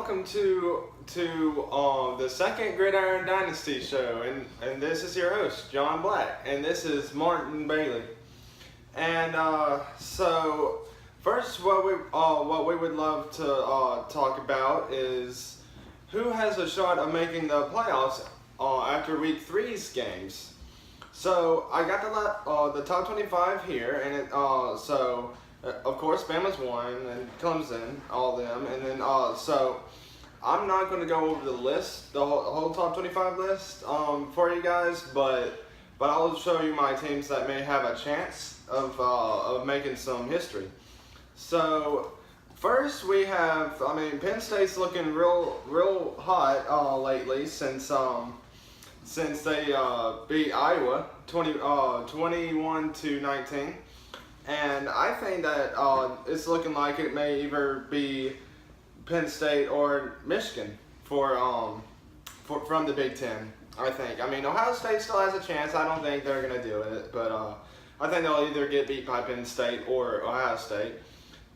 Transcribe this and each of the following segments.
welcome to the second Gridiron Dynasty show, and this is your host John Black, and this is Martin Bailey. And so first, what we would love to talk about is who has a shot of making the playoffs after Week 3's games. So I got the top 25 here, and of course, Bama's one, and Clemson, all them, and then so I'm not going to go over the list, the whole top 25 list for you guys, but I'll show you my teams that may have a chance of making some history. So first we have, Penn State's looking real hot lately since they beat Iowa 21-19. And I think that it's looking like it may either be Penn State or Michigan from the Big Ten. I think. Ohio State still has a chance. I don't think they're gonna do it, but I think they'll either get beat by Penn State or Ohio State.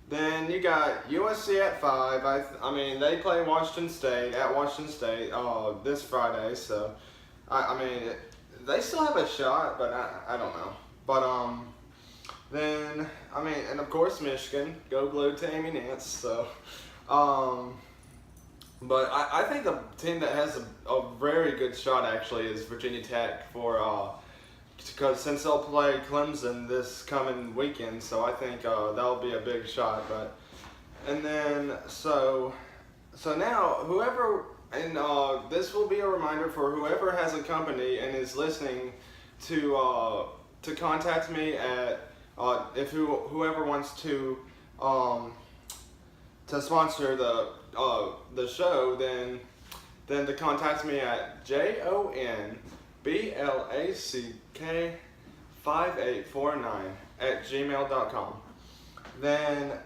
Then you got USC at 5. They play Washington State this Friday, so they still have a shot, but I don't know. But Then, and of course Michigan, go blue to Amy Nance, so, but I think the team that has a very good shot actually is Virginia Tech because since they'll play Clemson this coming weekend, so I think that'll be a big shot, and then, so now, whoever, and this will be a reminder for whoever has a company and is listening to contact me at, whoever wants to sponsor the show, then to contact me at jonblack5849@gmail.com. Then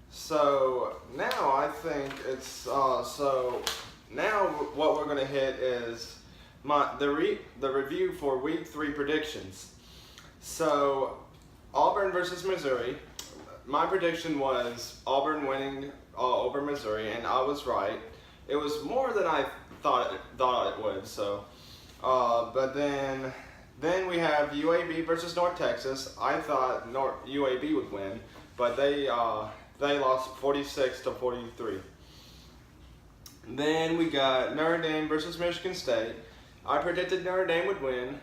so now I think it's so now what we're gonna hit is the review for Week 3 predictions. So Auburn versus Missouri. My prediction was Auburn winning over Missouri, and I was right. It was more than I thought it would. So, but then we have UAB versus North Texas. I thought UAB would win, but they lost 46-43. Then we got Notre Dame versus Michigan State. I predicted Notre Dame would win.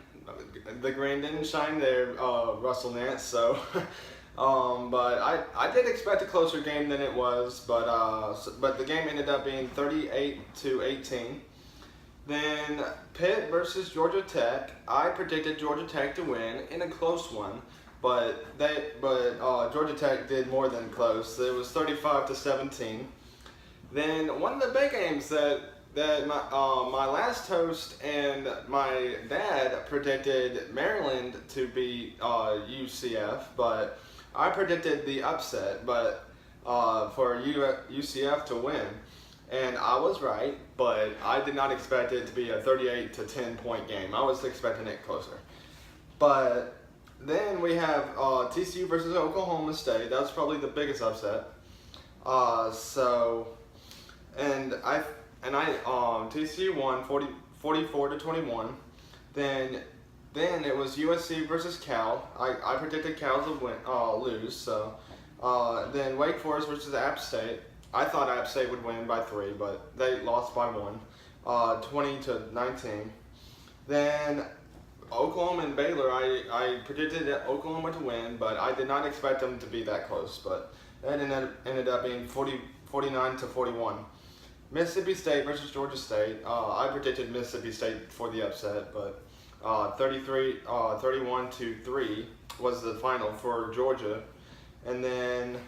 The green didn't shine there, Russell Nance. So, but I did expect a closer game than it was. But the game ended up being 38-18. Then Pitt versus Georgia Tech. I predicted Georgia Tech to win in a close one, but Georgia Tech did more than close. It was 35-17. Then one of the big games that my last host and my dad predicted Maryland to beat UCF, but I predicted the upset, but for UCF to win, and I was right, but I did not expect it to be a 38-10 point game. I was expecting it closer. But then we have TCU versus Oklahoma State. That's probably the biggest upset. TCU won 44-21. Then it was USC versus Cal. I predicted Cal to lose. So then Wake Forest versus App State. I thought App State would win by 3, but they lost by 1, 20-19. Then Oklahoma and Baylor. I predicted Oklahoma to win, but I did not expect them to be that close. But that ended up being 49-41. Mississippi State versus Georgia State. I predicted Mississippi State for the upset, but 31-3 was the final for Georgia. And then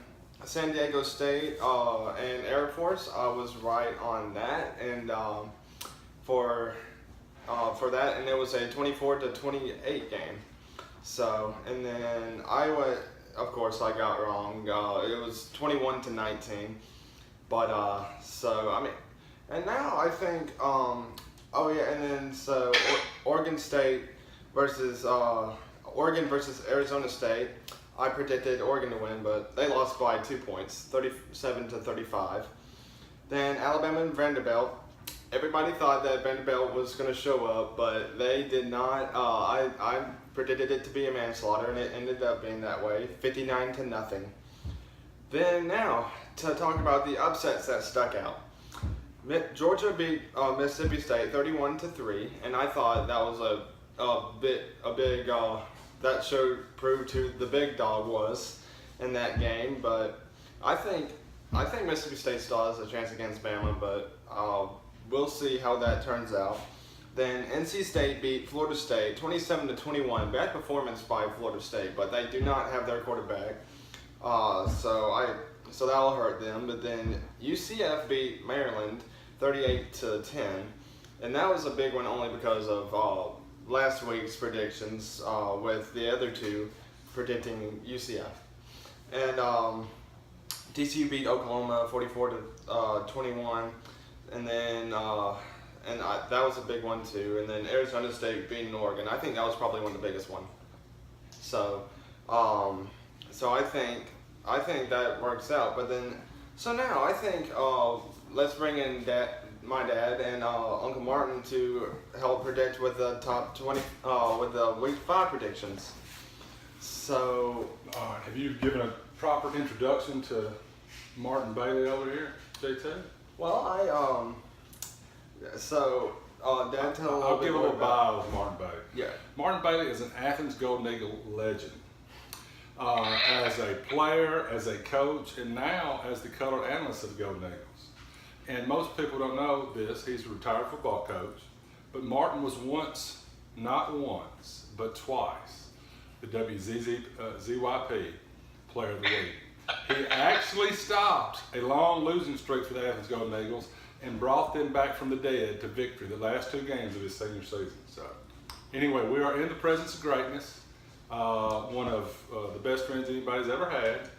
San Diego State and Air Force, I was right on that, and for that, and it was a 24-28 game. So, and then Iowa, of course, I got wrong. It was 21-19. But and now I think Oregon State versus Oregon versus Arizona State. I predicted Oregon to win, but they lost by 2 points, 37-35. Then Alabama and Vanderbilt. Everybody thought that Vanderbilt was going to show up, but they did not. I predicted it to be a manslaughter, and it ended up being that way, 59-0. Then now to talk about the upsets that stuck out. Georgia beat Mississippi State 31-3, and I thought that was a big that proved who the big dog was in that game. But I think Mississippi State still has a chance against Bama, but we'll see how that turns out. Then NC State beat Florida State 27-21. Bad performance by Florida State, but they do not have their quarterback, so that'll hurt them. But then UCF beat Maryland 38-10, and that was a big one only because of last week's predictions with the other two predicting UCF. And TCU beat Oklahoma 44-21, and then that was a big one too. And then Arizona State beating Oregon. I think that was probably one of the biggest ones. So I think that works out. But then now I think let's bring in my dad and Uncle Martin to help predict with the top 20 with the Week 5 predictions. So have you given a proper introduction to Martin Bailey over here, JT? Well, Dad, tell a little I'll bit give a more little bio of Martin Bailey. Yeah. Martin Bailey is an Athens Golden Eagle legend. As a player, as a coach, and now as the color analyst of the Golden Eagles. And most people don't know this, he's a retired football coach, but Martin was not once, but twice, the WZYP Player of the Week. He actually stopped a long losing streak for the Athens Golden Eagles and brought them back from the dead to victory the last 2 games of his senior season. So anyway, we are in the presence of greatness. One of the best friends anybody's ever had,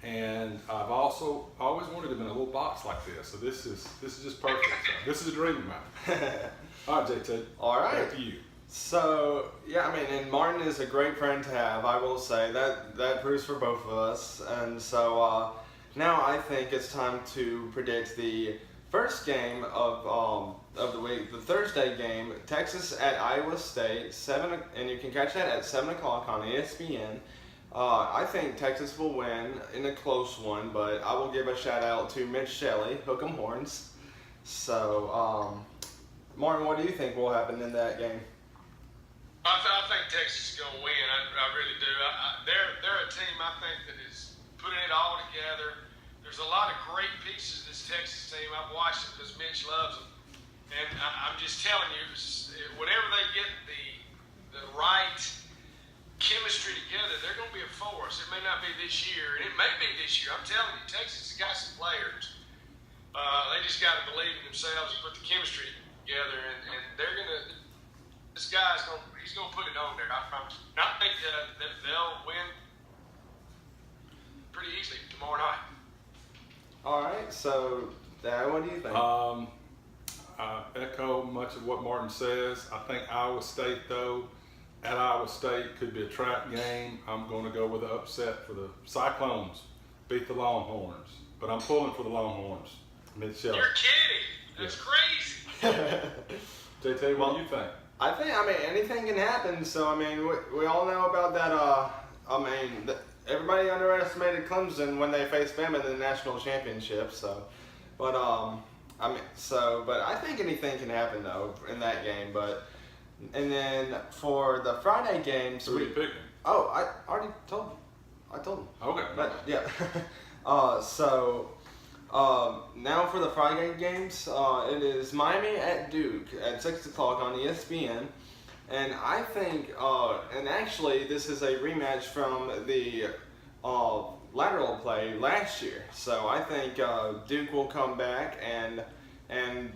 and I've also always wanted him in a little box like this. So this is just perfect. So this is a dream of mine. All right, JT. All right. Back to you. So yeah, I mean, and Martin is a great friend to have. I will say that proves for both of us. And so now I think it's time to predict the first game of the week, the Thursday game, Texas at Iowa State, and you can catch that at 7 o'clock on ESPN. I think Texas will win in a close one, but I will give a shout out to Mitch Shelley, Hook 'em Horns. So, Martin, what do you think will happen in that game? I think Texas is going to win. I really do. They're a team I think that is putting it all together. There's a lot of great pieces of this Texas team. I've watched them because Mitch loves them. And I'm just telling you, whenever they get the right chemistry together, they're going to be a force. It may not be this year, and it may be this year. I'm telling you, Texas has got some players. They just got to believe in themselves and put the chemistry together, and they're going to. This guy's he's going to put it on there. I promise. And I think that they'll win pretty easily tomorrow night. All right. So, Dad, what do you think? I echo much of what Martin says. I think Iowa State, though, at Iowa State could be a trap game. I'm going to go with the upset for the Cyclones. Beat the Longhorns. But I'm pulling for the Longhorns. Mitch Shelley. You're kidding. That's crazy. JT, what do you think? I mean, anything can happen. So, I mean, we all know about that. Everybody underestimated Clemson when they faced Bama in the national championship. So, but I think anything can happen though in that game. And then for the Friday games, who are you picking? Oh, I already told him. I told him. Okay. But yeah. Now for the Friday games, it is Miami at Duke at 6 o'clock on ESPN. And I think, and actually this is a rematch from the lateral play last year. So I think Duke will come back and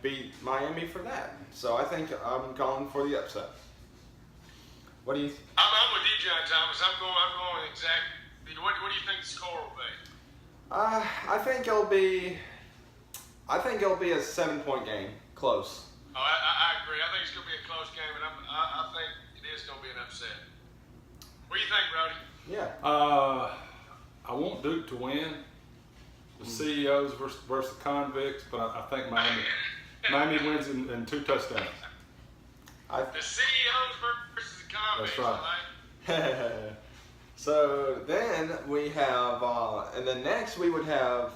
beat Miami for that. So I think I'm calling for the upset. What do you? I'm with you, John Thomas. I'm going exactly. What do you think the score will be? I think it'll be a 7-point game, close. Oh, I agree. I think it's going to be a close game, and I think it is going to be an upset. What do you think, Brody? Yeah. I want Duke to win, the CEOs versus the convicts, but I think Miami wins in 2 touchdowns. The CEOs versus the convicts. That's right. So then we have, and then next we would have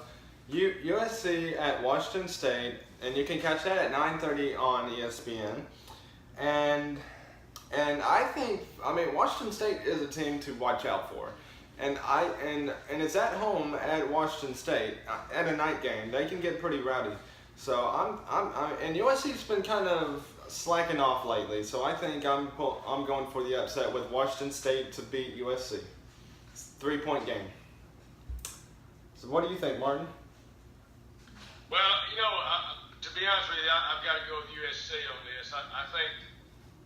USC at Washington State, and you can catch that at 9:30 on ESPN. And I think, Washington State is a team to watch out for. And it's at home at Washington State at a night game. They can get pretty rowdy. So and USC's been kind of slacking off lately. So I think I'm going for the upset with Washington State to beat USC. It's a 3-point game. So what do you think, Martin? Well, to be honest with you, I've got to go with USC on this. I think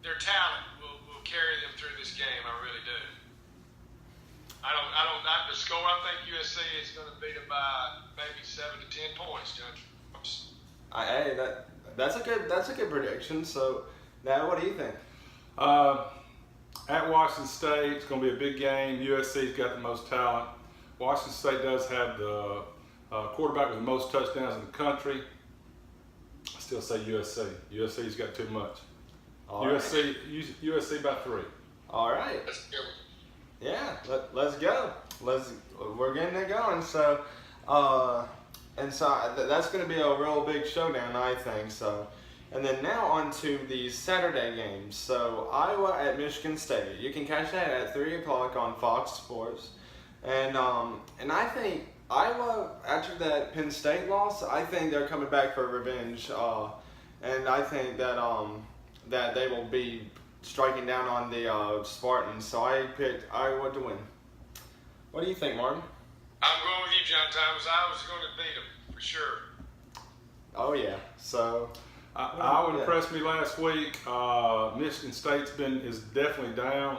their talent will carry them through this game. I really do. The score, I think USC is going to beat them by maybe 7 to 10 points, Judge. Hey, that's a good prediction. So now, what do you think? At Washington State, it's going to be a big game. USC's got the most talent. Washington State does have the quarterback with the most touchdowns in the country. I still say USC. USC's got too much. USC by 3. All right. Let's go. Yeah, let's go. We're getting it going. So, that's going to be a real big showdown, I think. So, and then now on to the Saturday games. So Iowa at Michigan State. You can catch that at 3 o'clock on Fox Sports. And I think Iowa, after that Penn State loss, I think they're coming back for revenge. And I think that they will be striking down on the Spartans. So I picked Iowa to win. What do you think, Martin? I'm going with you, John Thomas. I was going to beat them for sure. Oh yeah. So Iowa impressed me last week. Michigan State's is definitely down.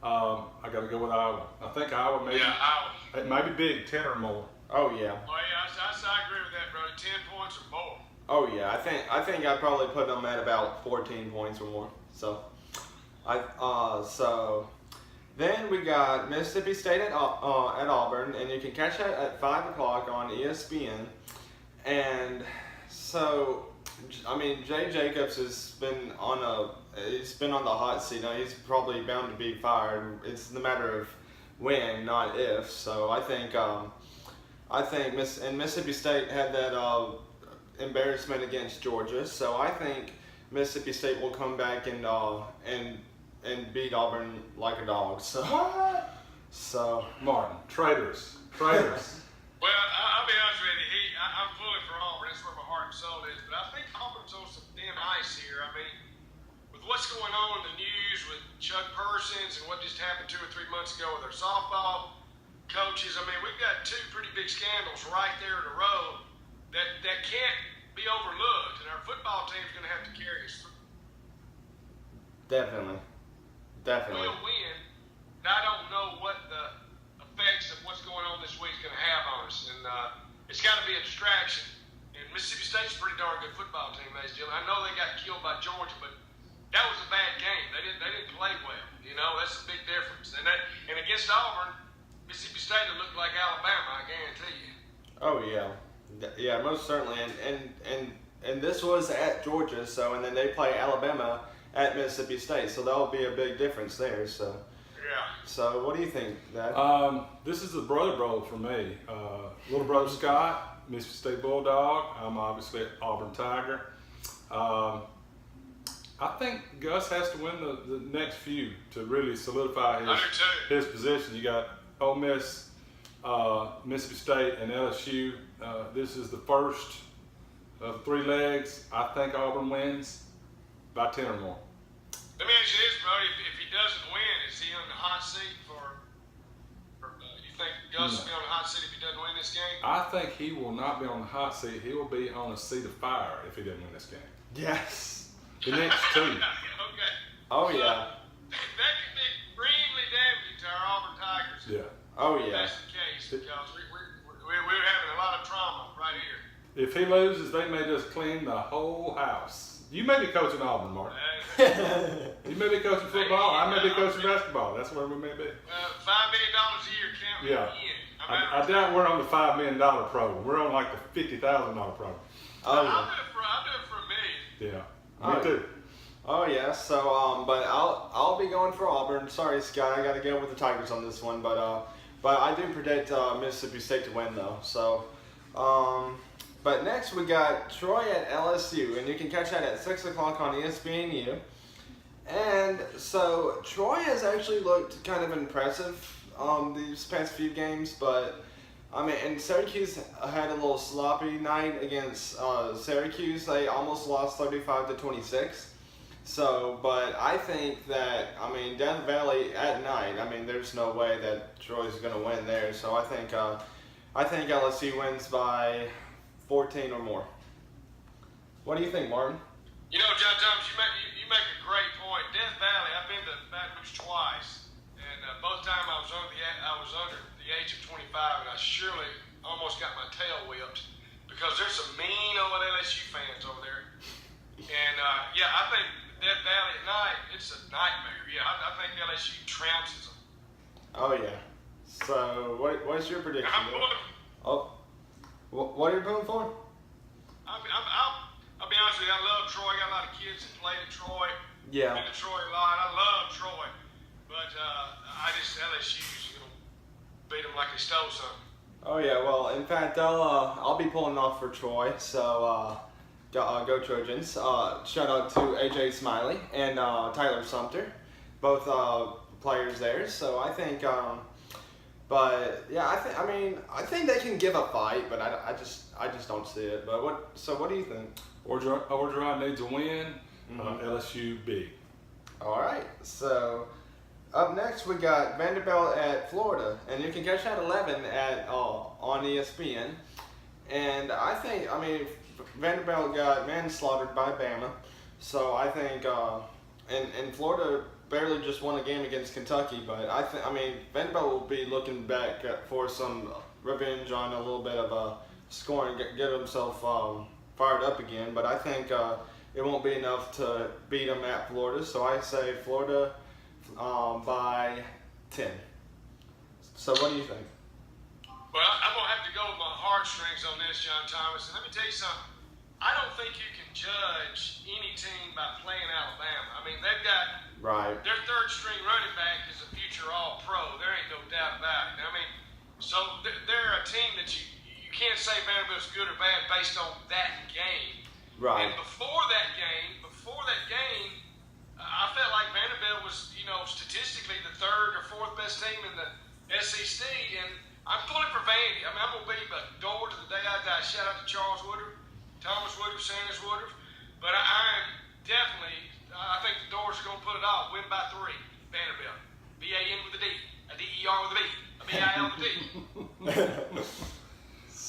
I got to go with Iowa. I think Iowa maybe. Yeah, Iowa. It might be big, 10 or more. Oh yeah. Oh yeah, I agree with that, brother. 10 points or more. Oh yeah. I think I'd probably put them at about 14 points or more. So then we got Mississippi State at Auburn, and you can catch that at 5 o'clock on ESPN. And so, Jay Jacobs has been on the hot seat. Now he's probably bound to be fired. It's a matter of when, not if. So I think Mississippi State had that embarrassment against Georgia. So I think Mississippi State will come back and beat Auburn like a dog. So What? So Martin, traitors. Well, I'll be honest with you. I'm pulling for Auburn. That's where my heart and soul is. But I think Auburn's on some thin ice here. With what's going on in the news with Chuck Persons and what just happened 2 or 3 months ago with their softball coaches, we've got 2 pretty big scandals right there in a row that can't be overlooked. And our football team's going to have to carry us through. definitely. We'll win. And I don't know what the effects of what's going on this week is going to have on us. And it's got to be a distraction. And Mississippi State's a pretty darn good football team, ladies and gentlemen. I know they got killed by Georgia, but that was a bad game. They didn't play well. That's a big difference. And against Auburn, Mississippi State will look like Alabama, I guarantee you. Oh yeah, yeah, most certainly. And this was at Georgia, and then they play Alabama at Mississippi State, so that'll be a big difference there. So yeah. So what do you think, Dad? This is a brother bowl for me. Little brother Scott, Mississippi State Bulldog. I'm obviously Auburn Tiger. I think Gus has to win the next few to really solidify his position. You got Ole Miss, Mississippi State, and LSU. This is the first of 3 legs. I think Auburn wins by 10 or more. Let me ask you this, bro. If he doesn't win, is he on the hot seat for you think Gus will be on the hot seat if he doesn't win this game? I think he will not be on the hot seat. He will be on a seat of fire if he doesn't win this game. Yes. The next 2. Okay. Oh yeah. That could be extremely damaging to our Auburn Tigers. Yeah. Oh If yeah. that's the case, because we're having a lot of trauma right here. If he loses, they may just clean the whole house. You may be coaching Auburn, Mark. You may be coaching football. I may be coaching basketball. That's where we may be. $5 million a year counting in. I doubt we're on the $5 million program. We're on like the $50,000 program. Oh, I'll yeah. do it for $1 million. Yeah, me too. Oh yeah, so but I'll be going for Auburn. Sorry, Scott, I gotta go with the Tigers on this one, but I do predict Mississippi State to win though. So, but next we got Troy at LSU, and you can catch that at 6 o'clock on ESPNU. And so Troy has actually looked kind of impressive these past few games, but I mean, and Syracuse had a little sloppy night against Syracuse. They almost lost 35-26. So, but I think that, I mean, Death Valley at night, I mean, there's no way that Troy's going to win there. So I think LSU wins by 14 or more. What do you think, Martin? You know, John Thomas, you make a great point. Death Valley, I've been to Baton Rouge twice, and both times I was under the age of 25, and I surely almost got my tail whipped because there's some mean old LSU fans over there. And yeah, I think Death Valley at night, it's a nightmare. Yeah, I think LSU trounces them. Oh yeah. So what's your prediction? I'm pulling. Oh, what are you pulling for? I'll be honest with you. I love Troy. I got a lot of kids that played at Troy. Yeah. Been to Troy a lot. I love Troy, but I just LSU's gonna beat them like they stole something. Oh yeah. Well, in fact, I'll be pulling off for Troy. So go Trojans. Shout out to AJ Smiley and Tyler Sumter, both players there. So I think. But yeah, I think they can give a fight, but I just don't see it. But what do you think? Orgeron needs a win. LSU big. All right. So up next we got Vanderbilt at Florida, and you can catch that 11 on ESPN. And I mean Vanderbilt got manslaughtered by Bama, so I think and Florida barely just won a game against Kentucky, but I mean Vanderbilt will be looking back for some revenge on a little bit of scoring, get himself fired up again. But I think it won't be enough to beat them at Florida, so I say Florida by 10. So what do you think? Well, I'm gonna have to go with my heartstrings on this, John Thomas. And let me tell you something. I don't think you can judge any team by playing Alabama. I mean, they've got their third string running back is a future All-Pro. There ain't no doubt about it. I mean, so they're a team that you can't say Vanderbilt's good or bad based on that game. Right. And before that game, I felt like Vanderbilt was, statistically the third or fourth best team in the SEC. And I'm pulling for Vandy. I mean, I'm gonna be a door to the day I die. Shout out to Charles Woodruff, Thomas Woodruff, Sanders Woodruff. But I think the Doors are going to put it off. Win by 3. Vanderbilt. V-A-N with a D. A D-E-R with a B. A B-I-L with a D.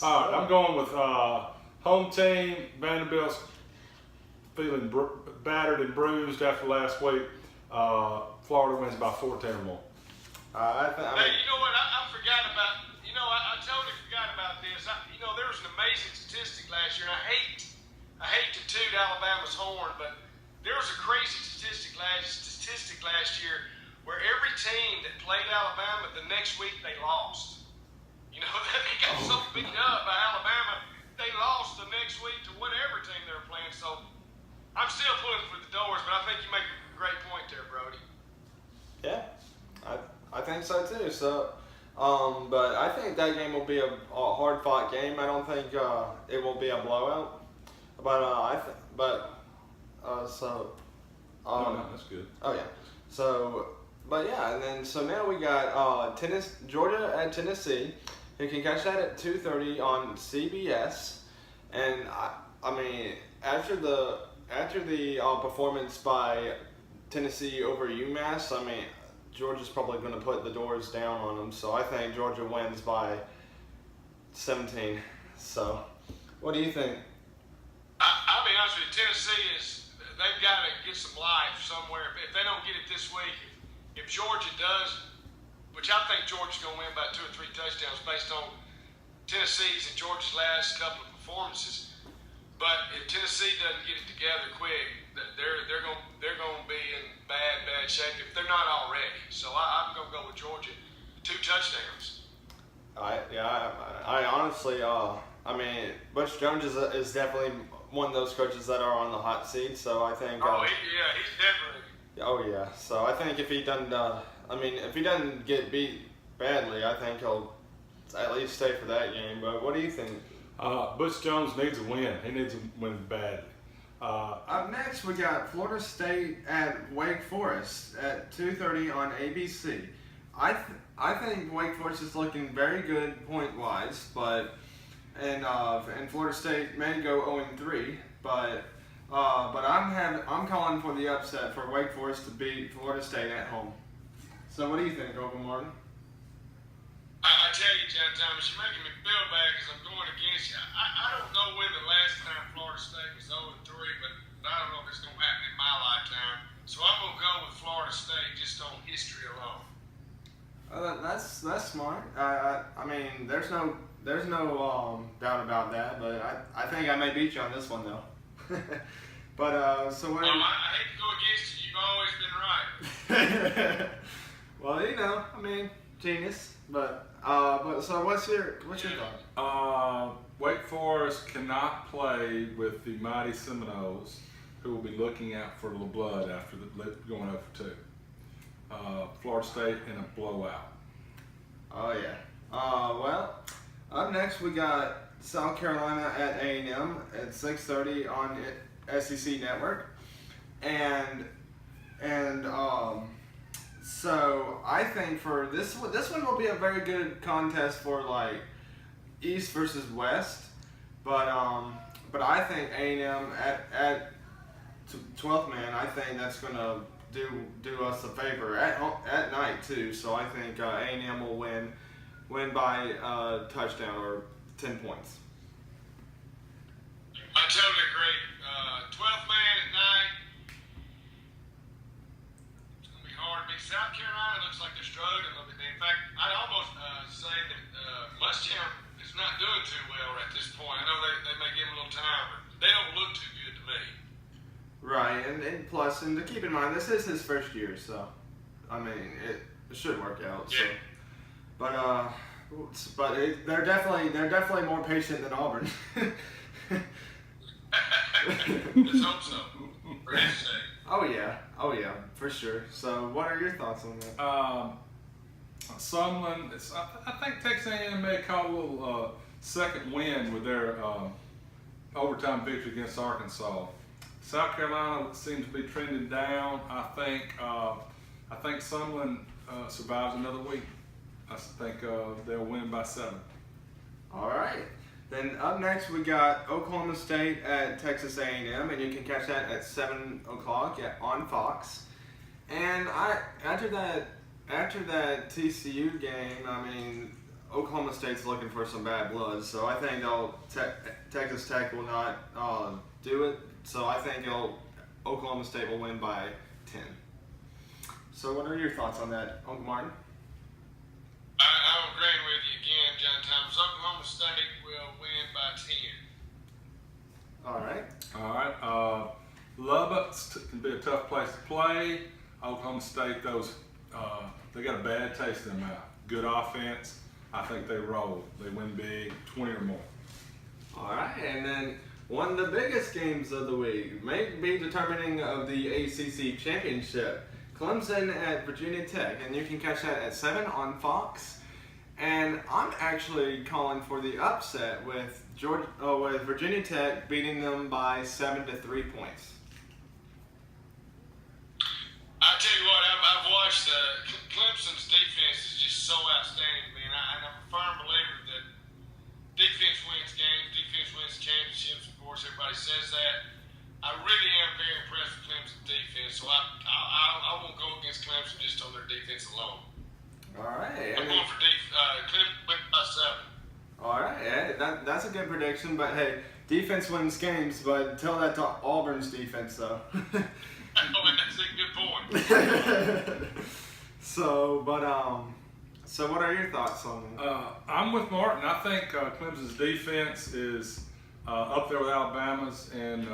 All right, I'm going with home team. Vanderbilt's feeling battered and bruised after last week. Florida wins by 14 or more. Hey, you know what? I forgot about. I totally forgot about this. There was an amazing statistic last year, and I hate to toot Alabama's horn, but there was a crazy statistic last year where every team that played Alabama the next week they lost. They got so beat up by Alabama, they lost the next week to whatever team they were playing. So I'm still pulling for the Doors, but I think you make a great point there, Brody. Yeah, I think so too. So, but I think that game will be a hard-fought game. I don't think it will be a blowout. But No, that's good. Oh yeah. So, but yeah, and then so now we got Georgia at Tennessee. You can catch that at 2:30 on CBS. And I mean, after the performance by Tennessee over UMass, I mean, Georgia's probably going to put the doors down on them. So I think Georgia wins by 17. So, what do you think? I'll be honest with you. Tennessee they've got to get some life somewhere. If they don't get it this week, if Georgia does, which I think Georgia's going to win by 2 or 3 touchdowns based on Tennessee's and Georgia's last couple of performances. But if Tennessee doesn't get it together quick, they're going to be in bad shape if they're not already. So I'm going to go with Georgia, 2 touchdowns. I honestly, I mean, Butch Jones is definitely one of those coaches that are on the hot seat. So I think. He's definitely. Oh yeah. So I think if he doesn't, if he doesn't get beat badly, I think he'll at least stay for that game. But what do you think? Butch Jones needs a win. He needs to win badly. Up next, we got Florida State at Wake Forest at 2:30 on ABC. I think Wake Forest is looking very good point wise, but and Florida State may go 0-3, but I'm calling for the upset for Wake Forest to beat Florida State at home. So what do you think, Uncle Martin? I tell you, John Thomas, you're making me feel bad because I'm going against you. I don't know when the last time Florida State was 0-3, but I don't know if it's going to happen in my lifetime. So I'm going to go with Florida State just on history alone. That's smart. I mean, there's no doubt about that. But I think I may beat you on this one though. But so what? I hate to go against you. You've always been right. Well, I mean, genius. But so what's your thought? Wake Forest cannot play with the mighty Seminoles, who will be looking out for the blood after going 0-2. Florida State in a blowout. Oh yeah. Well, up next we got South Carolina at A&M at 6:30 on SEC Network, and so I think for this one will be a very good contest for like East versus West, but I think A&M at 12th man, I think that's gonna do us a favor at night too. So I think A&M will win by touchdown or 10 points. I totally agree. 12th man at night. It's going to be hard to beat. South Carolina looks like they're struggling a little bit. In fact, I'd almost say that Muschamp is not doing too well at this point. I know they may give him a little time, but they don't look too good to me. Right, and plus, and to keep in mind, this is his first year, so I mean, it should work out. So, Yeah. they're definitely more patient than Auburn. Let's hope so. For his sake. Oh yeah, for sure. So, what are your thoughts on that? Sumlin, I think Texas A&M may call a little second win with their overtime victory against Arkansas. South Carolina seems to be trending down. I think Sumlin survives another week. I think they'll win by 7. All right. Then up next we got Oklahoma State at Texas A&M, and you can catch that at 7 o'clock on Fox. And after that TCU game, I mean, Oklahoma State's looking for some bad blood, so I think Texas Tech will not do it. So I think Oklahoma State will win by 10. So what are your thoughts on that, Uncle Martin? I'm agreeing with you again, John Thomas. Oklahoma State will win by 10. All right. Lubbock can be a tough place to play. Oklahoma State, they got a bad taste in their mouth. Good offense. I think they roll. They win big, 20 or more. All right, and then one of the biggest games of the week may be determining of the ACC championship. Clemson at Virginia Tech, and you can catch that at 7 on Fox. And I'm actually calling for the upset with Virginia Tech beating them by 7 to 3 points. I tell you what, I've watched Clemson's defense is just so outstanding, man. I'm a firm believer that defense wins games, defense wins championships. Of course, everybody says that. I really am very impressed with Clemson's defense, so I won't go against Clemson just on their defense alone. All right. I'm going for Clemson win by 7. All right, yeah, that's a good prediction. But hey, defense wins games. But tell that to Auburn's defense, though. Oh, that's a good point. So what are your thoughts on that? I'm with Martin. I think Clemson's defense is up there with Alabama's, and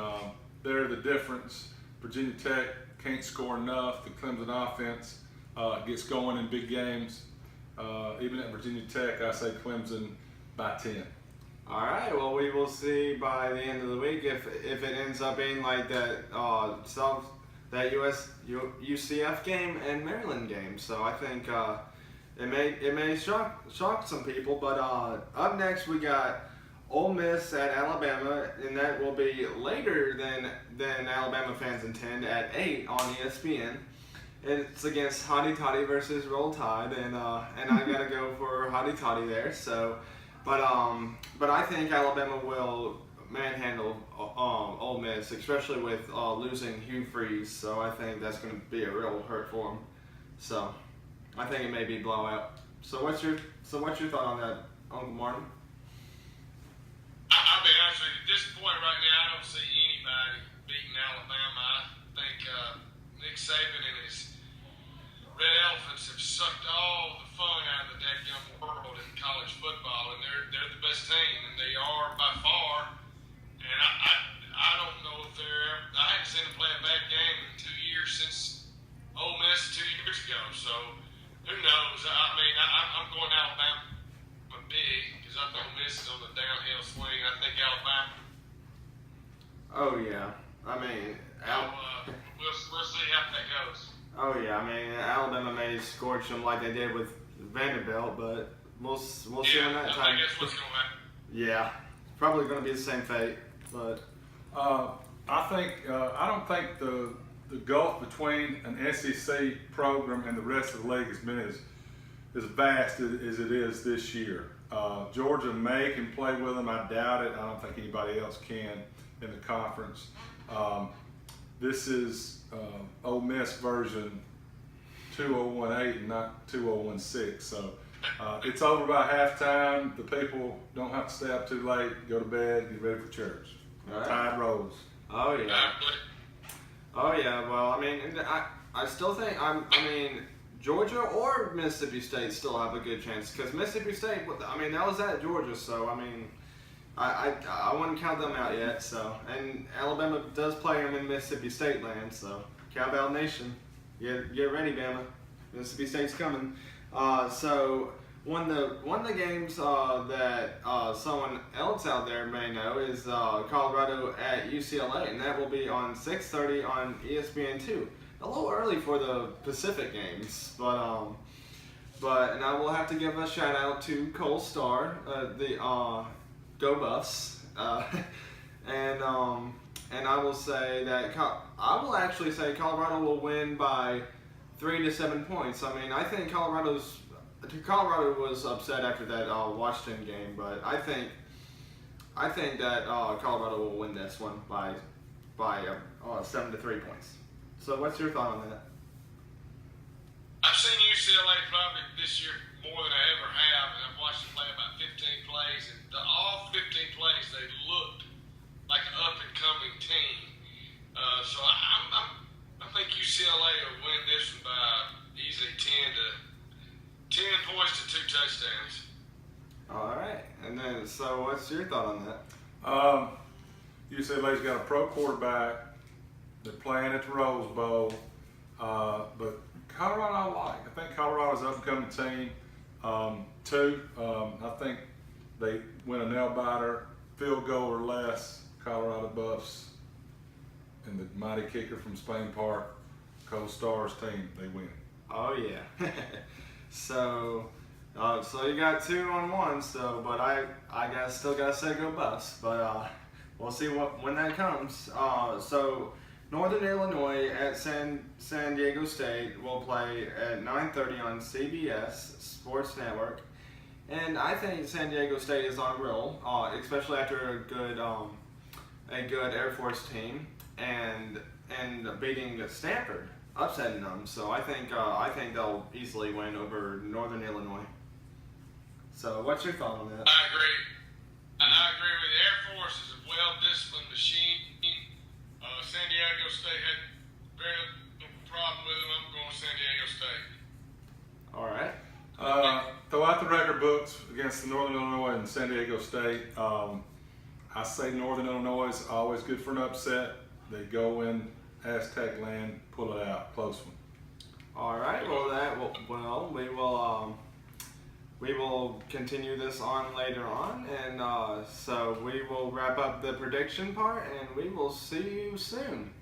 they're the difference. Virginia Tech can't score enough. The Clemson offense gets going in big games. Even at Virginia Tech, I say Clemson by 10. All right. Well, we will see by the end of the week if it ends up being like that UCF game and Maryland game. So I think it may shock some people. But up next we got Ole Miss at Alabama, and that will be later than Alabama fans intend at 8 on ESPN. It's against Hotty Toddy versus Roll Tide, and I gotta go for Hotty Toddy there. So, but I think Alabama will manhandle Ole Miss, especially with losing Hugh Freeze. So I think that's going to be a real hurt for them. So I think it may be blowout. So what's your thought on that, Uncle Martin? I'll be honest with you. At this point right now, I don't see anybody beating Alabama. I think Nick Saban and his Red Elephants have sucked all the fun out of the dadgum world in college football, and they're the best team, and they are by far. And I don't know if I haven't seen them play a bad game in 2 years since Ole Miss 2 years ago. So who knows? I mean, I'm going Alabama big because I think Ole Miss is on the downhill swing. I think Alabama. Oh yeah, I mean, we'll see how that goes. Oh yeah, I mean, Alabama may scorch them like they did with Vanderbilt, but we'll see on that time. I guess what's going to happen. Yeah, probably going to be the same fate, but I don't think the gulf between an SEC program and the rest of the league has been as vast as it is this year. Georgia can play with them. I doubt it. I don't think anybody else can in the conference. This is Ole Miss version 2018 and not 2016. So it's over by halftime. The people don't have to stay up too late, go to bed, get ready for church. All right. Tide rolls. Oh yeah. Oh yeah. Well, I mean, I still think Georgia or Mississippi State still have a good chance because Mississippi State, I mean, that was at Georgia, so I mean, I wouldn't count them out yet. So, and Alabama does play them in Mississippi State land, so Cowbell Nation, get ready, Bama. Mississippi State's coming. So one of the games that someone else out there may know is Colorado at UCLA, and that will be on 6:30 on ESPN2. A little early for the Pacific games, but and I will have to give a shout out to Cole Starr, the Go Buffs, and I will say that I will actually say Colorado will win by 3 to 7 points. I mean, I think Colorado was upset after that Washington game, but I think that Colorado will win this one by 7 to 3 points. So what's your thought on that? I've seen UCLA probably this year more than I ever have, and I've watched them play about 15 plays, and all 15 plays they looked like an up-and-coming team. So I think UCLA will win this one by easily 10 points to 2 touchdowns. All right, and then so what's your thought on that? UCLA's got a pro quarterback. They're playing at the Rose Bowl, but Colorado I like. I think Colorado's an up-and-coming team. I think they win a nail-biter, field goal or less. Colorado Buffs and the mighty kicker from Spain Park, Cole Starr's team, they win. Oh yeah. So you got 2 on 1. So, but I still gotta say Go Buffs. But we'll see when that comes. So. Northern Illinois at San Diego State will play at 9:30 on CBS Sports Network, and I think San Diego State is on a roll, especially after a good Air Force team and beating Stanford, upsetting them. So I think they'll easily win over Northern Illinois. So what's your thought on that? I agree. I agree with you. Air Force is a well-disciplined machine. San Diego State had very little problem with them. I'm going San Diego State. All right. Throw out the record books against the Northern Illinois and San Diego State. I say Northern Illinois is always good for an upset. They go in Aztec land, pull it out, close one. All right. Well, we will we will continue this on later on, and so we will wrap up the prediction part, and we will see you soon.